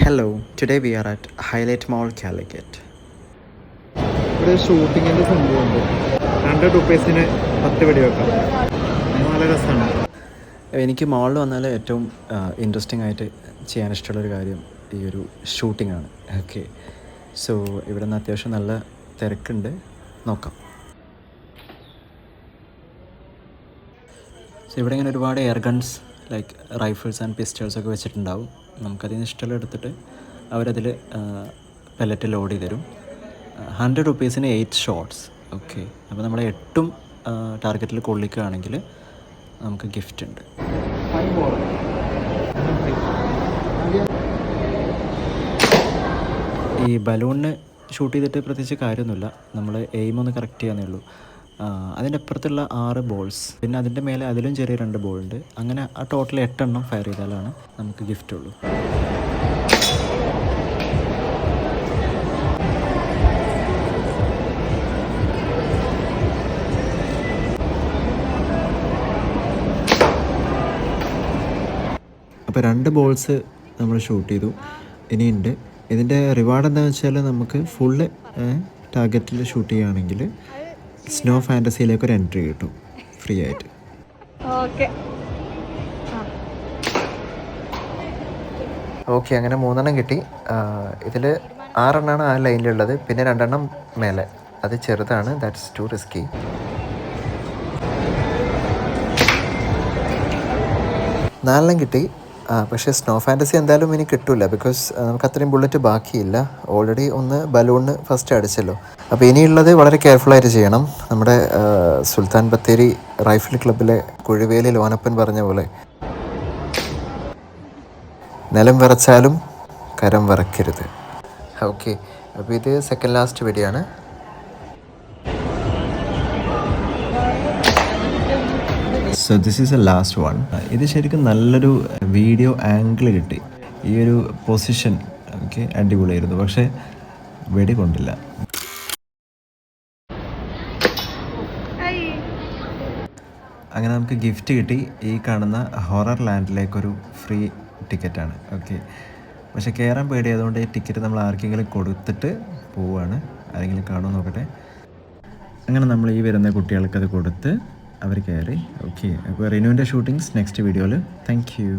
Hello, today we are at Highlight Mall, Calicut. ഇവിടെ ഷൂട്ടിങ്ങിൻ്റെ സംഭവമുണ്ട്. 100 റുപ്പീസിന് 10 വെടി വെക്കാം. നല്ല രസമാണ്. എനിക്ക് മാളിൽ വന്നാൽ ഏറ്റവും ഇൻട്രസ്റ്റിംഗ് ആയിട്ട് ചെയ്യാൻ ഇഷ്ടമുള്ളൊരു കാര്യം ഈ ഒരു ഷൂട്ടിംഗ് ആണ്. ഓക്കെ, സോ ഇവിടെ നിന്ന് അത്യാവശ്യം നല്ല തിരക്കുണ്ട്, നോക്കാം. സോ ഇവിടെ ഇങ്ങനെ ഒരുപാട് air guns like rifles and പിസ്റ്റൾസൊക്കെ വെച്ചിട്ടുണ്ടാവും. നമുക്കതിൽ നിന്ന് ഇഷ്ടമുള്ള എടുത്തിട്ട് അവരതിൽ പെല്ലറ്റ് ലോഡ് ചെയ്ത് തരും. 100 റുപ്പീസിന് 8 ഷോട്ട്സ്. ഓക്കെ, അപ്പോൾ നമ്മൾ 8 ടാർഗറ്റിൽ കൊള്ളിക്കുകയാണെങ്കിൽ നമുക്ക് ഗിഫ്റ്റ് ഉണ്ട്. ഈ ബലൂണിന് ഷൂട്ട് ചെയ്തിട്ട് പ്രത്യേകിച്ച് കാര്യമൊന്നുമില്ല, നമ്മൾ എയിം ഒന്ന് കറക്റ്റ് ചെയ്യാന്നേ ഉള്ളൂ. അതിൻ്റെ അപ്പുറത്തുള്ള 6 ബോൾസ്, പിന്നെ അതിൻ്റെ മേലെ അതിലും ചെറിയ 2 ബോളുണ്ട്. അങ്ങനെ ആ ടോട്ടൽ 8 എണ്ണം ഫയർ ചെയ്താലാണ് നമുക്ക് ഗിഫ്റ്റ് ഉള്ളൂ. അപ്പോൾ 2 ബോൾസ് നമ്മൾ ഷൂട്ട് ചെയ്തു. ഇനിയുണ്ട്. ഇതിൻ്റെ റിവാർഡ് എന്താണെന്ന് വെച്ചാൽ നമുക്ക് ഫുള്ള് ടാർഗറ്റിൽ ഷൂട്ട് ചെയ്യുകയാണെങ്കിൽ സ്നോ ഫാൻറ്റസിയിലേക്ക് ഒരു എൻട്രി കിട്ടും ഫ്രീ ആയിട്ട്. ഓക്കെ, അങ്ങനെ 3 എണ്ണം കിട്ടി. ഇതിൽ 6 എണ്ണമാണ് ആ ലൈനിലുള്ളത്, പിന്നെ 2 എണ്ണം മേലെ, അത് ചെറുതാണ്. That's too risky. നാലെണ്ണം കിട്ടി. പക്ഷേ സ്നോ ഫാൻറ്റസി എന്തായാലും ഇനി കിട്ടില്ല, ബിക്കോസ് നമുക്ക് അത്രയും ബുള്ളറ്റ് ബാക്കിയില്ല. ഓൾറെഡി ഒന്ന് ബലൂണിന് ഫസ്റ്റ് അടിച്ചല്ലോ. അപ്പോൾ ഇനിയുള്ളത് വളരെ കെയർഫുള്ളായിട്ട് ചെയ്യണം. നമ്മുടെ സുൽത്താൻ ബത്തേരി റൈഫിൾ ക്ലബ്ബിലെ കുഴിവേലി ലോനപ്പൻ പറഞ്ഞ പോലെ, നിലം വിറച്ചാലും കരം വിറക്കരുത്. ഓക്കെ, അപ്പോൾ ഇത് സെക്കൻഡ് ലാസ്റ്റ് വെടിയാണ്. So this is a last one. ഇത് ശരിക്കും നല്ലൊരു വീഡിയോ ആംഗിൾ കിട്ടി. ഈ ഒരു പൊസിഷൻ ഓക്കെ അടിപൊളിയായിരുന്നു, പക്ഷേ വെടി കൊണ്ടില്ല. അങ്ങനെ നമുക്ക് ഗിഫ്റ്റ് കിട്ടി. ഈ കാണുന്ന ഹൊറർ ലാൻഡിലേക്കൊരു ഫ്രീ ടിക്കറ്റാണ്. ഓക്കെ, പക്ഷേ കയറാൻ പേടിയായതുകൊണ്ട് ഈ ടിക്കറ്റ് നമ്മൾ ആർക്കെങ്കിലും കൊടുത്തിട്ട് പോവുകയാണ്. ആരെങ്കിലും കാണുമോ നോക്കട്ടെ. അങ്ങനെ നമ്മൾ ഈ വരുന്ന കുട്ടികൾക്കത് കൊടുത്ത് അവർ കയറി. ഓക്കെ, അപ്പോൾ റിനുവിൻ്റെ ഷൂട്ടിങ്സ് നെക്സ്റ്റ് വീഡിയോയിൽ. Thank you.